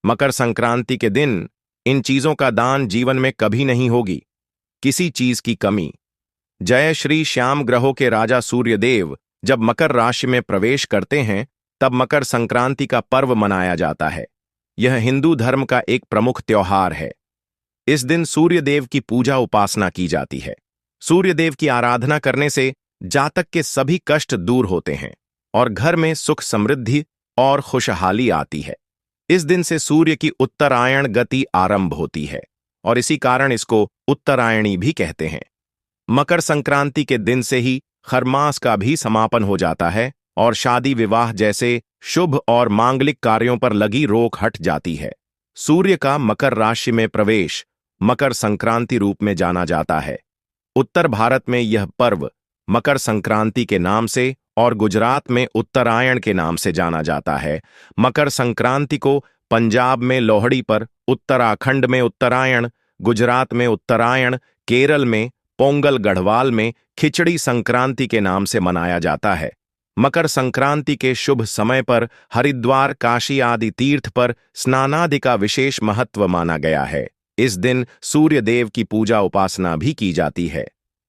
मकर संक्रांति के दिन इन चीजों का दान जीवन में कभी नहीं होगी, किसी चीज की कमी। जय श्री श्याम ग्रहों के राजा सूर्यदेव जब मकर राशि में प्रवेश करते हैं तब मकर संक्रांति का पर्व मनाया जाता है। यह हिंदू धर्म का एक प्रमुख त्योहार है। इस दिन सूर्यदेव की पूजा उपासना की जाती है। सूर्यदेव की आराधना करने से जातक के सभी कष्ट दूर होते हैं और घर में सुख समृद्धि और खुशहाली आती है। इस दिन से सूर्य की उत्तरायण गति आरंभ होती है और इसी कारण इसको उत्तरायणी भी कहते हैं। मकर संक्रांति के दिन से ही खरमास का भी समापन हो जाता है और शादी विवाह जैसे शुभ और मांगलिक कार्यों पर लगी रोक हट जाती है। सूर्य का मकर राशि में प्रवेश मकर संक्रांति रूप में जाना जाता है। उत्तर भारत में यह पर्व मकर संक्रांति के नाम से और गुजरात में उत्तरायण के नाम से जाना जाता है। मकर संक्रांति को पंजाब में लोहड़ी पर, उत्तराखंड में उत्तरायण, गुजरात में उत्तरायण, केरल में पोंगल, गढ़वाल में खिचड़ी संक्रांति के नाम से मनाया जाता है। मकर संक्रांति के शुभ समय पर हरिद्वार, काशी आदि तीर्थ पर स्नानादि का विशेष महत्व माना गया है। इस दिन सूर्य देव की पूजा उपासना भी की जाती है।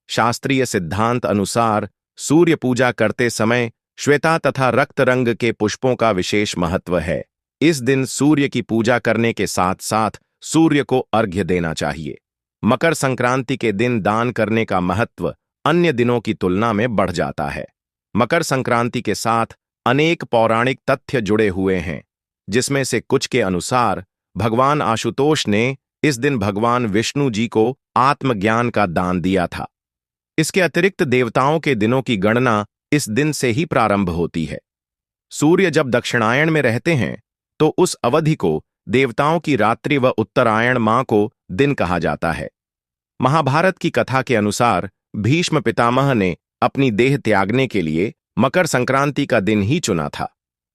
शास्त्रीय सिद्धांत अनुसार सूर्य पूजा करते समय श्वेता तथा रक्त रंग के पुष्पों का विशेष महत्व है। इस दिन सूर्य की पूजा करने के साथ साथ सूर्य को अर्घ्य देना चाहिए। मकर संक्रांति के दिन दान करने का महत्व अन्य दिनों की तुलना में बढ़ जाता है। मकर संक्रांति के साथ अनेक पौराणिक तथ्य जुड़े हुए हैं, जिसमें से कुछ के अनुसार भगवान आशुतोष ने इस दिन भगवान विष्णु जी को आत्मज्ञान का दान दिया था। इसके अतिरिक्त देवताओं के दिनों की गणना इस दिन से ही प्रारंभ होती है। सूर्य जब दक्षिणायण में रहते हैं तो उस अवधि को देवताओं की रात्रि व उत्तरायण माह को दिन कहा जाता है। महाभारत की कथा के अनुसार भीष्म पितामह ने अपनी देह त्यागने के लिए मकर संक्रांति का दिन ही चुना था।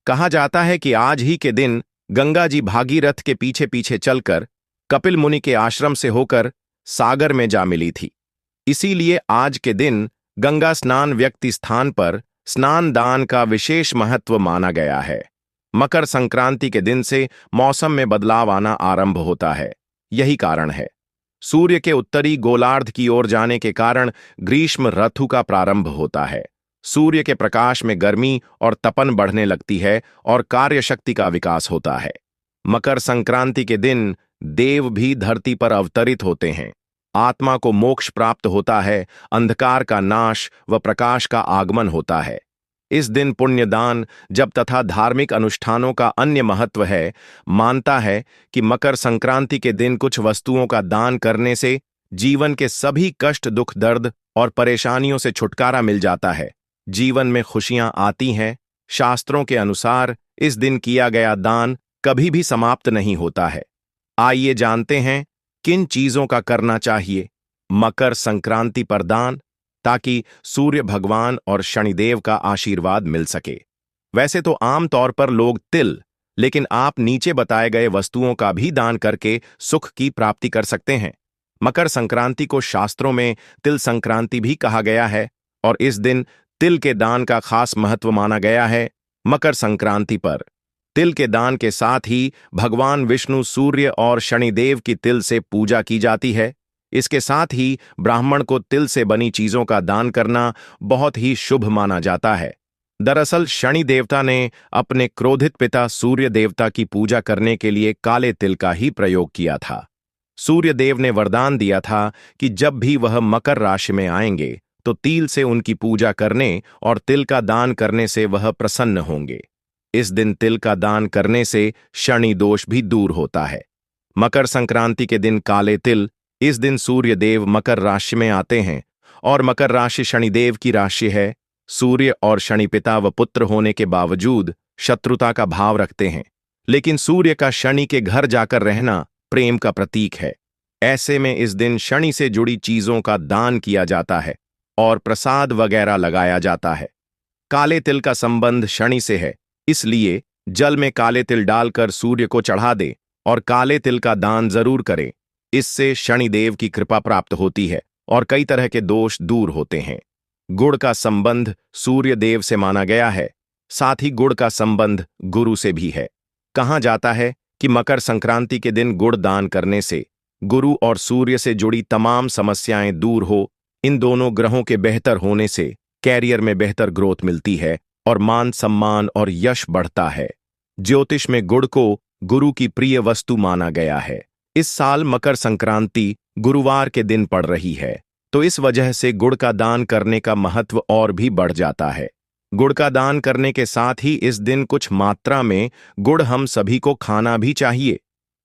कहा जाता है कि आज ही के दिन गंगा जी भागीरथ के पीछे पीछे चलकर कपिल मुनि के आश्रम से होकर सागर में जा मिली थी। इसीलिए आज के दिन गंगा स्नान व्यक्ति स्थान पर स्नान दान का विशेष महत्व माना गया है। मकर संक्रांति के दिन से मौसम में बदलाव आना आरंभ होता है। यही कारण है सूर्य के उत्तरी गोलार्ध की ओर जाने के कारण ग्रीष्म ऋतु का प्रारंभ होता है। सूर्य के प्रकाश में गर्मी और तपन बढ़ने लगती है और कार्यशक्ति का विकास होता है। मकर संक्रांति के दिन देव भी धरती पर अवतरित होते हैं। आत्मा को मोक्ष प्राप्त होता है, अंधकार का नाश व प्रकाश का आगमन होता है। इस दिन पुण्यदान जप तथा धार्मिक अनुष्ठानों का अन्य महत्व है। मानता है कि मकर संक्रांति के दिन कुछ वस्तुओं का दान करने से जीवन के सभी कष्ट, दुख, दर्द और परेशानियों से छुटकारा मिल जाता है। जीवन में खुशियां आती हैं। शास्त्रों के अनुसार इस दिन किया गया दान कभी भी समाप्त नहीं होता है। आइए जानते हैं किन चीजों का करना चाहिए मकर संक्रांति पर दान, ताकि सूर्य भगवान और शनिदेव का आशीर्वाद मिल सके। वैसे तो आम तौर पर लोग तिल, लेकिन आप नीचे बताए गए वस्तुओं का भी दान करके सुख की प्राप्ति कर सकते हैं। मकर संक्रांति को शास्त्रों में तिल संक्रांति भी कहा गया है और इस दिन तिल के दान का खास महत्व माना गया है। मकर संक्रांति पर तिल के दान के साथ ही भगवान विष्णु, सूर्य और शनिदेव की तिल से पूजा की जाती है। इसके साथ ही ब्राह्मण को तिल से बनी चीजों का दान करना बहुत ही शुभ माना जाता है। दरअसल शनि देवता ने अपने क्रोधित पिता सूर्य देवता की पूजा करने के लिए काले तिल का ही प्रयोग किया था। सूर्य देव ने वरदान दिया था कि जब भी वह मकर राशि में आएंगे तो तिल से उनकी पूजा करने और तिल का दान करने से वह प्रसन्न होंगे। इस दिन तिल का दान करने से शनि दोष भी दूर होता है। मकर संक्रांति के दिन काले तिल, इस दिन सूर्य देव मकर राशि में आते हैं और मकर राशि शनिदेव की राशि है। सूर्य और शनि पिता व पुत्र होने के बावजूद शत्रुता का भाव रखते हैं, लेकिन सूर्य का शनि के घर जाकर रहना प्रेम का प्रतीक है। ऐसे में इस दिन शनि से जुड़ी चीजों का दान किया जाता है और प्रसाद वगैरह लगाया जाता है। काले तिल का संबंध शनि से है, इसलिए जल में काले तिल डालकर सूर्य को चढ़ा दे और काले तिल का दान जरूर करें। इससे शनिदेव की कृपा प्राप्त होती है और कई तरह के दोष दूर होते हैं। गुड़ का संबंध सूर्य देव से माना गया है, साथ ही गुड़ का संबंध गुरु से भी है। कहा जाता है कि मकर संक्रांति के दिन गुड़ दान करने से गुरु और सूर्य से जुड़ी तमाम समस्याएं दूर हो। इन दोनों ग्रहों के बेहतर होने से कैरियर में बेहतर ग्रोथ मिलती है और मान सम्मान और यश बढ़ता है। ज्योतिष में गुड़ को गुरु की प्रिय वस्तु माना गया है। इस साल मकर संक्रांति गुरुवार के दिन पड़ रही है, तो इस वजह से गुड़ का दान करने का महत्व और भी बढ़ जाता है। गुड़ का दान करने के साथ ही इस दिन कुछ मात्रा में गुड़ हम सभी को खाना भी चाहिए।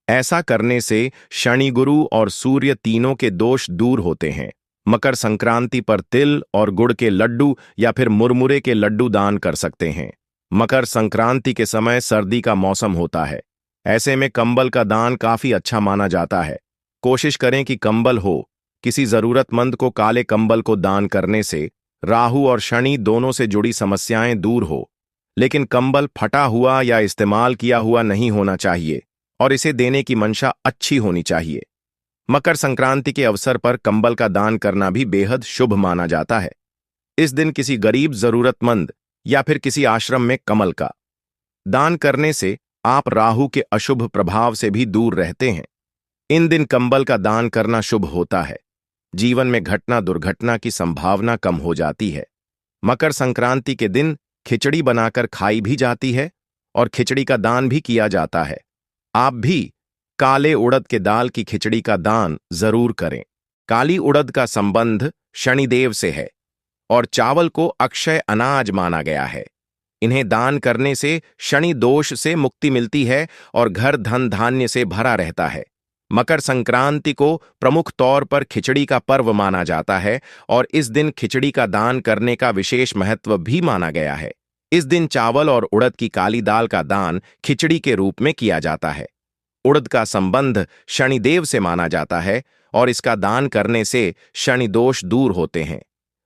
ऐसा करने से शनि, गुरु और सूर्य तीनों के दोष दूर होते हैं। मकर संक्रांति पर तिल और गुड़ के लड्डू या फिर मुरमुरे के लड्डू दान कर सकते हैं। मकर संक्रांति के समय सर्दी का मौसम होता है, ऐसे में कंबल का दान काफी अच्छा माना जाता है। कोशिश करें कि कंबल हो। किसी जरूरतमंद को काले कंबल को दान करने से राहु और शनि दोनों से जुड़ी समस्याएं दूर हो, लेकिन कंबल फटा हुआ या इस्तेमाल किया हुआ नहीं होना चाहिए और इसे देने की मंशा अच्छी होनी चाहिए। मकर संक्रांति के अवसर पर कंबल का दान करना भी बेहद शुभ माना जाता है। इस दिन किसी गरीब, जरूरतमंद या फिर किसी आश्रम में कमल का दान करने से आप राहु के अशुभ प्रभाव से भी दूर रहते हैं। इन दिन कंबल का दान करना शुभ होता है। जीवन में घटना दुर्घटना की संभावना कम हो जाती है। मकर संक्रांति के दिन खिचड़ी बनाकर खाई भी जाती है और खिचड़ी का दान भी किया जाता है। आप भी काले उड़द के दाल की खिचड़ी का दान जरूर करें। काली उड़द का संबंध शनिदेव से है और चावल को अक्षय अनाज माना गया है। इन्हें दान करने से शनि दोष से मुक्ति मिलती है और घर धन धान्य से भरा रहता है। मकर संक्रांति को प्रमुख तौर पर खिचड़ी का पर्व माना जाता है और इस दिन खिचड़ी का दान करने का विशेष महत्व भी माना गया है। इस दिन चावल और उड़द की काली दाल का दान खिचड़ी के रूप में किया जाता है। उड़द का संबंध शनिदेव से माना जाता है और इसका दान करने से शनि दोष दूर होते हैं।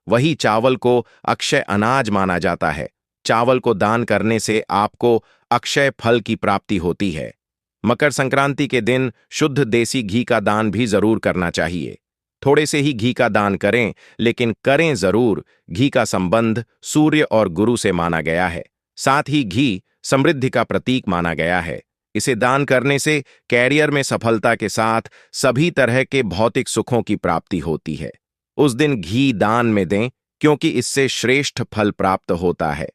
वही चावल को अक्षय अनाज माना जाता है। चावल को दान करने से आपको अक्षय फल की प्राप्ति होती है। मकर संक्रांति के दिन शुद्ध देसी घी का दान भी जरूर करना चाहिए। थोड़े से ही घी का दान करें, लेकिन करें जरूर। घी का संबंध सूर्य और गुरु से माना गया है। साथ ही घी समृद्धि का प्रतीक माना गया है। इसे दान करने से कैरियर में सफलता के साथ सभी तरह के भौतिक सुखों की प्राप्ति होती है। उस दिन घी दान में दें, क्योंकि इससे श्रेष्ठ फल प्राप्त होता है।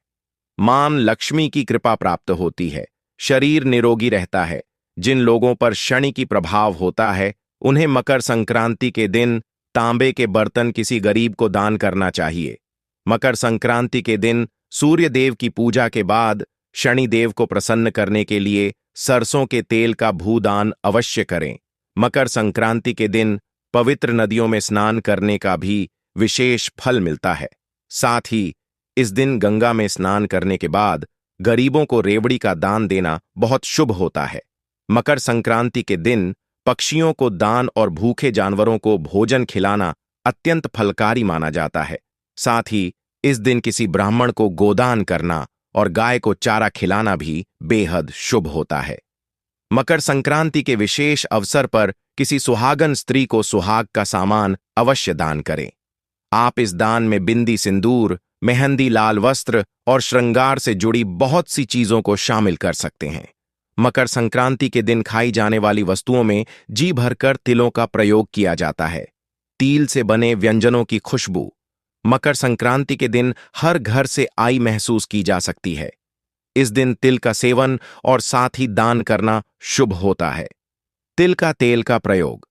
मां लक्ष्मी की कृपा प्राप्त होती है। शरीर निरोगी रहता है। जिन लोगों पर शनि की प्रभाव होता है, उन्हें मकर संक्रांति के दिन तांबे के बर्तन किसी गरीब को दान करना चाहिए। मकर संक्रांति के दिन सूर्य देव की पूजा के बाद शनि देव को प्रसन्न करने के लिए सरसों के तेल का भूदान अवश्य करें। मकर संक्रांति के दिन पवित्र नदियों में स्नान करने का भी विशेष फल मिलता है। साथ ही इस दिन गंगा में स्नान करने के बाद गरीबों को रेवड़ी का दान देना बहुत शुभ होता है। मकर संक्रांति के दिन पक्षियों को दान और भूखे जानवरों को भोजन खिलाना अत्यंत फलकारी माना जाता है। साथ ही इस दिन किसी ब्राह्मण को गोदान करना और गाय को चारा खिलाना भी बेहद शुभ होता है। मकर संक्रांति के विशेष अवसर पर किसी सुहागन स्त्री को सुहाग का सामान अवश्य दान करें। आप इस दान में बिंदी, सिंदूर, मेहंदी, लाल वस्त्र और श्रृंगार से जुड़ी बहुत सी चीजों को शामिल कर सकते हैं। मकर संक्रांति के दिन खाई जाने वाली वस्तुओं में जी भरकर तिलों का प्रयोग किया जाता है। तिल से बने व्यंजनों की खुशबू मकर संक्रांति के दिन हर घर से आई महसूस की जा सकती है। इस दिन तिल का सेवन और साथ ही दान करना शुभ होता है। तिल का तेल का प्रयोग,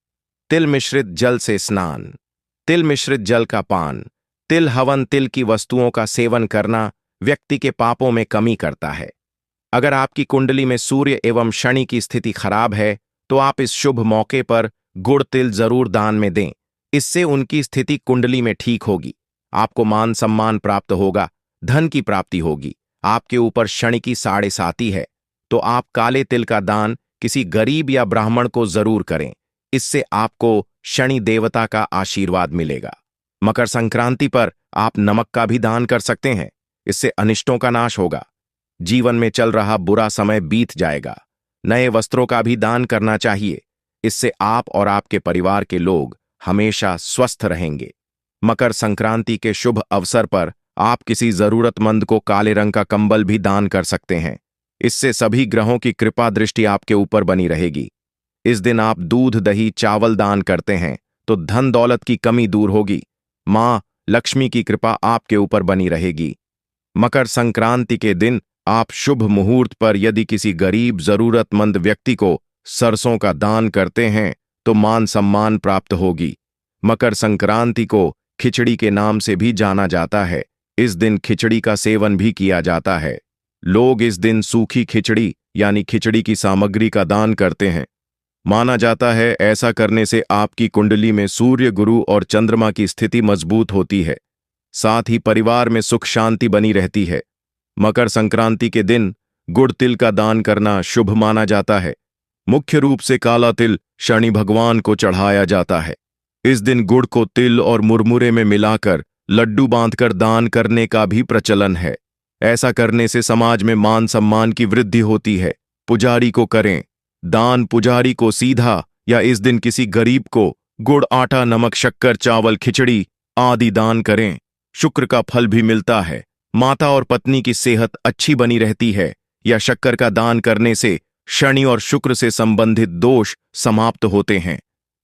तिल मिश्रित जल से स्नान, तिल मिश्रित जल का पान, तिल हवन, तिल की वस्तुओं का सेवन करना व्यक्ति के पापों में कमी करता है। अगर आपकी कुंडली में सूर्य एवं शनि की स्थिति खराब है, तो आप इस शुभ मौके पर गुड़ तिल जरूर दान में दें। इससे उनकी स्थिति कुंडली में ठीक होगी। आपको मान सम्मान प्राप्त होगा, धन की प्राप्ति होगी। आपके ऊपर शनि की साढ़े साती है, तो आप काले तिल का दान किसी गरीब या ब्राह्मण को जरूर करें। इससे आपको शनि देवता का आशीर्वाद मिलेगा। मकर संक्रांति पर आप नमक का भी दान कर सकते हैं। इससे अनिष्टों का नाश होगा। जीवन में चल रहा बुरा समय बीत जाएगा। नए वस्त्रों का भी दान करना चाहिए। इससे आप और आपके परिवार के लोग हमेशा स्वस्थ रहेंगे। मकर संक्रांति के शुभ अवसर पर आप किसी जरूरतमंद को काले रंग का कंबल भी दान कर सकते हैं। इससे सभी ग्रहों की कृपा दृष्टि आपके ऊपर बनी रहेगी। इस दिन आप दूध, दही, चावल दान करते हैं तो धन दौलत की कमी दूर होगी। मां लक्ष्मी की कृपा आपके ऊपर बनी रहेगी। मकर संक्रांति के दिन आप शुभ मुहूर्त पर यदि किसी गरीब जरूरतमंद व्यक्ति को सरसों का दान करते हैं तो मान सम्मान प्राप्त होगी। मकर संक्रांति को खिचड़ी के नाम से भी जाना जाता है। इस दिन खिचड़ी का सेवन भी किया जाता है। लोग इस दिन सूखी खिचड़ी यानी खिचड़ी की सामग्री का दान करते हैं। माना जाता है ऐसा करने से आपकी कुंडली में सूर्य, गुरु और चंद्रमा की स्थिति मजबूत होती है। साथ ही परिवार में सुख शांति बनी रहती है। मकर संक्रांति के दिन गुड़ तिल का दान करना शुभ माना जाता है। मुख्य रूप से काला तिल शनि भगवान को चढ़ाया जाता है। इस दिन गुड़ को तिल और मुरमुरे में मिलाकर लड्डू बांधकर दान करने का भी प्रचलन है। ऐसा करने से समाज में मान सम्मान की वृद्धि होती है। पुजारी को करें दान। पुजारी को सीधा या इस दिन किसी गरीब को गुड़, आटा, नमक, शक्कर, चावल, खिचड़ी आदि दान करें। शुक्र का फल भी मिलता है। माता और पत्नी की सेहत अच्छी बनी रहती है। या शक्कर का दान करने से शनि और शुक्र से संबंधित दोष समाप्त होते हैं।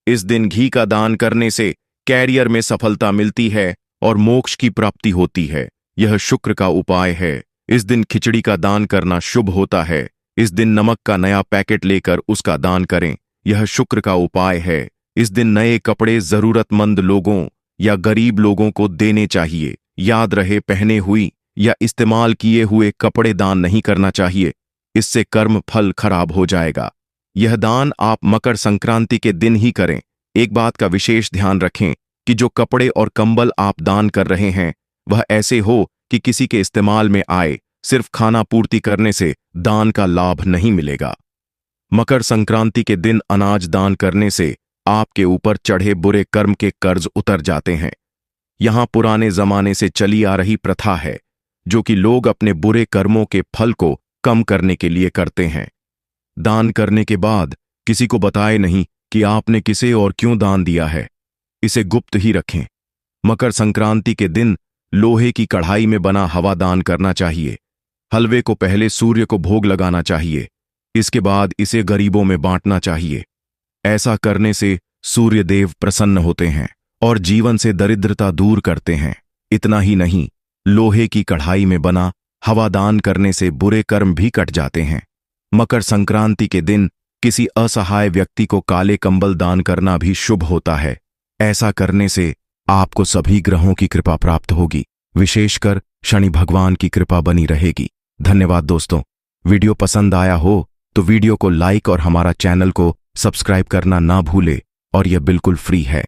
इस दिन घी का दान करने से कैरियर में सफलता मिलती है और मोक्ष की प्राप्ति होती है। यह शुक्र का उपाय है। इस दिन खिचड़ी का दान करना शुभ होता है। इस दिन नमक का नया पैकेट लेकर उसका दान करें। यह शुक्र का उपाय है। इस दिन नए कपड़े जरूरतमंद लोगों या गरीब लोगों को देने चाहिए। याद रहे, पहने हुई या इस्तेमाल किए हुए कपड़े दान नहीं करना चाहिए। इससे कर्म फल खराब हो जाएगा। यह दान आप मकर संक्रांति के दिन ही करें। एक बात का विशेष ध्यान रखें कि जो कपड़े और कंबल आप दान कर रहे हैं वह ऐसे हो कि किसी के इस्तेमाल में आए। सिर्फ खाना पूर्ति करने से दान का लाभ नहीं मिलेगा। मकर संक्रांति के दिन अनाज दान करने से आपके ऊपर चढ़े बुरे कर्म के कर्ज उतर जाते हैं। यहां पुराने जमाने से चली आ रही प्रथा है जो कि लोग अपने बुरे कर्मों के फल को कम करने के लिए करते हैं। दान करने के बाद किसी को बताए नहीं कि आपने किसे और क्यों दान दिया है। इसे गुप्त ही रखें। मकर संक्रांति के दिन लोहे की कढ़ाई में बना हवा दान करना चाहिए। हलवे को पहले सूर्य को भोग लगाना चाहिए। इसके बाद इसे गरीबों में बांटना चाहिए। ऐसा करने से सूर्य देव प्रसन्न होते हैं और जीवन से दरिद्रता दूर करते हैं। इतना ही नहीं, लोहे की कढ़ाई में बना हवा दान करने से बुरे कर्म भी कट जाते हैं। मकर संक्रांति के दिन किसी असहाय व्यक्ति को काले कंबल दान करना भी शुभ होता है। ऐसा करने से आपको सभी ग्रहों की कृपा प्राप्त होगी। विशेषकर शनि भगवान की कृपा बनी रहेगी। धन्यवाद दोस्तों। वीडियो पसंद आया हो तो वीडियो को लाइक और हमारा चैनल को सब्सक्राइब करना ना भूले और यह बिल्कुल फ्री है।